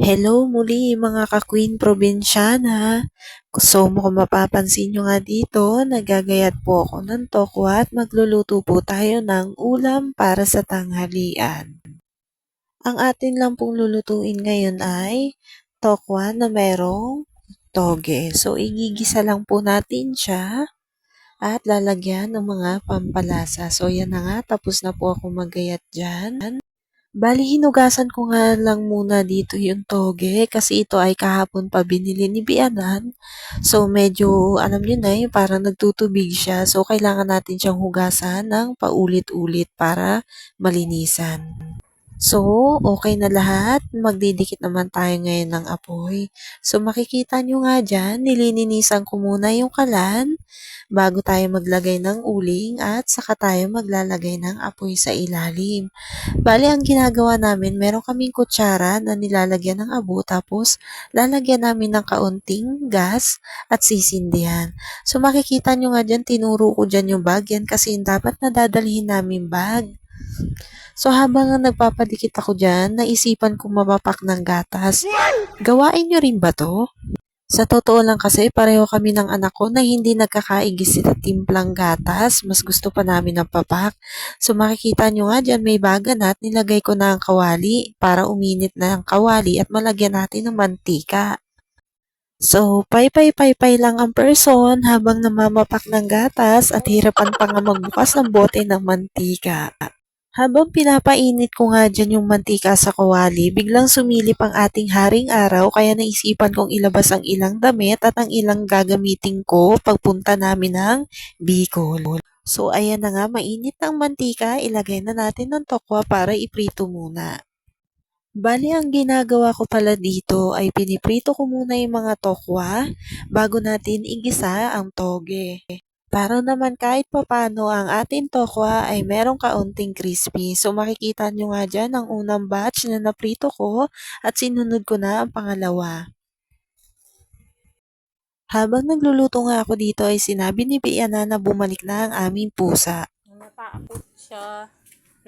Hello muli mga ka-Queen Probinsyana. So kung mapapansin nyo nga dito, nagagayat po ako ng tokwa at magluluto po tayo ng ulam para sa tanghalian. Ang atin lang pong lulutuin ngayon ay tokwa na merong toge. So igigisa lang po natin siya at lalagyan ng mga pampalasa. So yan na nga, tapos na po ako maggayat dyan. Bali, hinugasan ko nga lang muna dito yung toge kasi ito ay kahapon pa binili ni Bianan. So, medyo, alam nyo na, yung parang nagtutubig siya. So, kailangan natin siyang hugasan ng paulit-ulit para malinisan. So, okay na lahat. Magdidikit naman tayo ngayon ng apoy. So, makikita nyo nga dyan, nililinisan ko muna yung kalan bago tayo maglagay ng uling at saka tayo maglalagay ng apoy sa ilalim. Bali, ang ginagawa namin, meron kaming kutsara na nilalagyan ng abo tapos lalagyan namin ng kaunting gas at sisindihan. So, makikita nyo nga dyan, tinuro ko dyan yung bag. Yan kasi yung dapat na dadalhin namin bag. So, habang nagpapadikit ako dyan, naisipan kong mapapak ng gatas. Gawain nyo rin ba to? Sa totoo lang kasi, pareho kami ng anak ko na hindi nagkakaigis sa timplang gatas. Mas gusto pa namin ng papak. So makikita nyo nga dyan, may bagan at nilagay ko na ang kawali para uminit na ang kawali at malagyan natin ng mantika. So, pay-pay-pay-pay lang ang person habang namamapak ng gatas at hirapan pa nga magbukas ng bote ng mantika. Habang pinapainit ko nga dyan yung mantika sa kawali, biglang sumilip ang ating haring araw kaya naisipan kong ilabas ang ilang damit at ang ilang gagamitin ko pagpunta namin ng Bicol. So ayan na nga, mainit ng mantika, ilagay na natin ng tokwa para iprito muna. Bali, ang ginagawa ko pala dito ay piniprito ko muna yung mga tokwa bago natin igisa ang toge. Para naman kahit papano ang ating tokwa ay merong kaunting crispy. So makikita nyo nga dyan ang unang batch na naprito ko at sinunod ko na ang pangalawa. Habang nagluluto nga ako dito ay sinabi ni Biana na bumalik na ang aming pusa. Natakot siya,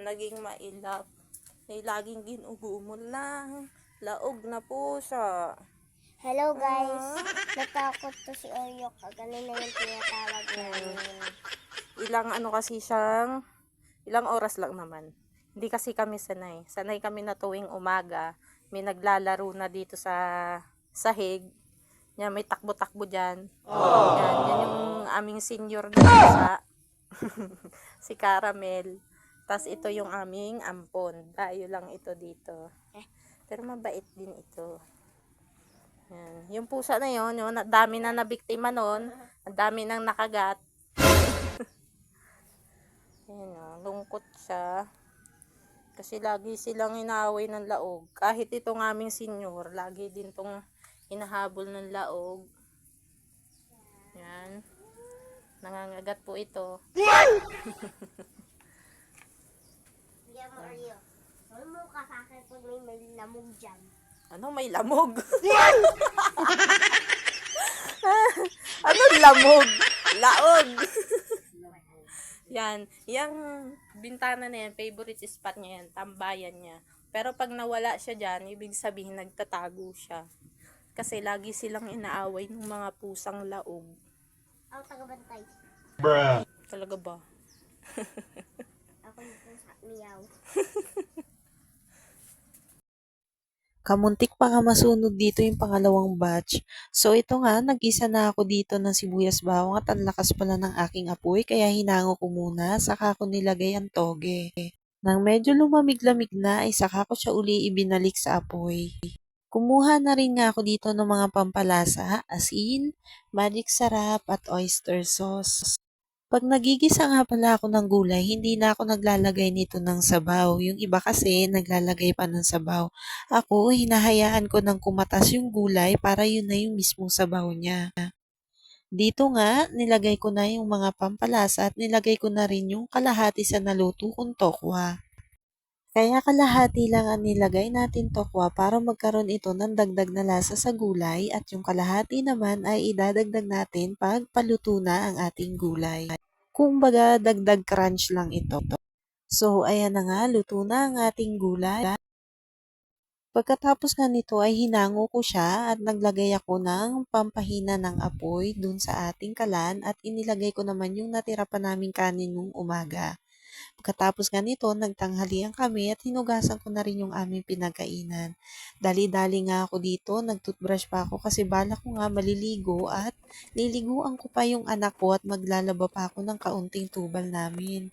naging mailap. Ay laging ginugumol lang. Laog na pusa. Hello guys, natakot to si Oreo. Kanina yung tinatawag namin. Ilang oras lang naman. Hindi kasi kami sanay. Sanay kami na tuwing umaga, may naglalaro na dito sa sahig. Yan, may takbo-takbo dyan. Yan yung aming senior na pusa. Si Caramel. Tas ito yung aming ampon. Dayo lang ito dito. Pero mabait din ito. Yan. Yung pusa na yun, dami na nabiktima nun. Ang dami nang nakagat. Ayan, lungkot siya. Kasi lagi silang inaaway ng laog. Kahit itong aming senior, lagi din tong hinahabol ng laog. Yan. Nangangagat po ito. Yan mo Oreo. Huwag mo ka sa akin pag may lamog dyan. Ano, may lamog? Ano lamog? Laog. Yan. Yung bintana na yan, favorite spot niya yan. Tambayan niya. Pero pag nawala siya dyan, ibig sabihin nagtatago siya. Kasi lagi silang inaaway ng mga pusang laog. Ako tagabantay. Talaga ba? Ako yung pusa, meow. Kamuntik pa nga masunod dito yung pangalawang batch. So ito nga, nag-isa na ako dito ng sibuyas bawang at ang lakas pala ng aking apoy kaya hinango ko muna saka ko nilagay ang toge. Nang medyo lumamig-lamig na ay saka ko siya uli ibinalik sa apoy. Kumuha na rin nga ako dito ng mga pampalasa, asin, magic sarap at oyster sauce. 'Pag nagigisa nga pala ako ng gulay, hindi na ako naglalagay nito ng sabaw. Yung iba kasi naglalagay pa ng sabaw. Ako, hinahayaan ko ng kumatas yung gulay para yun na yung mismong sabaw niya. Dito nga, nilagay ko na yung mga pampalasa at nilagay ko na rin yung kalahati sa naluto kong tokwa. Kaya kalahati lang ang nilagay natin tokwa para magkaroon ito ng dagdag na lasa sa gulay at yung kalahati naman ay idadagdag natin pag paluto na ang ating gulay. Kumbaga, dagdag crunch lang ito. So, ayan na nga, luto na ang ating gulay. Pagkatapos nga nito ay hinango ko siya at naglagay ako ng pampahina ng apoy dun sa ating kalan at inilagay ko naman yung natira pa naming kanin nung umaga. Pagkatapos nga nito, nagtanghalian kami at hinugasan ko na rin yung aming pinagkainan. Dali-dali nga ako dito, nagtoothbrush pa ako kasi balak ko nga maliligo at liliguan ko pa yung anak ko at maglalaba pa ako ng kaunting tubal namin.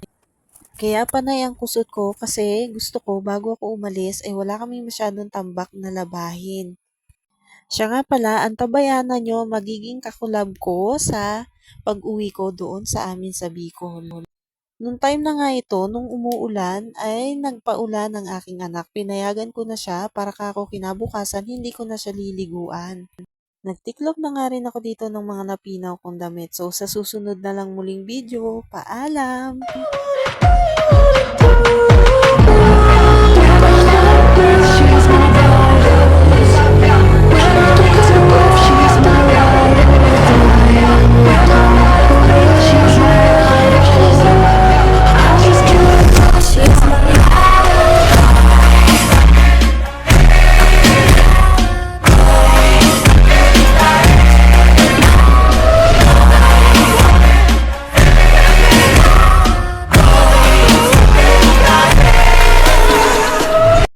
Kaya panay ang kusot ko kasi gusto ko bago ako umalis ay wala kaming masyadong tambak na labahin. Siya nga pala, ang tabayanan nyo magiging kakulab ko sa pag-uwi ko doon sa amin sa Bicol. Nung time na nga ito, nung umuulan, ay nagpaulan ang aking anak. Pinayagan ko na siya para kako kinabukasan, hindi ko na siya liliguan. Nagtiklop na nga rin ako dito ng mga napinaw kong damit. So, sa susunod na lang muling video, paalam!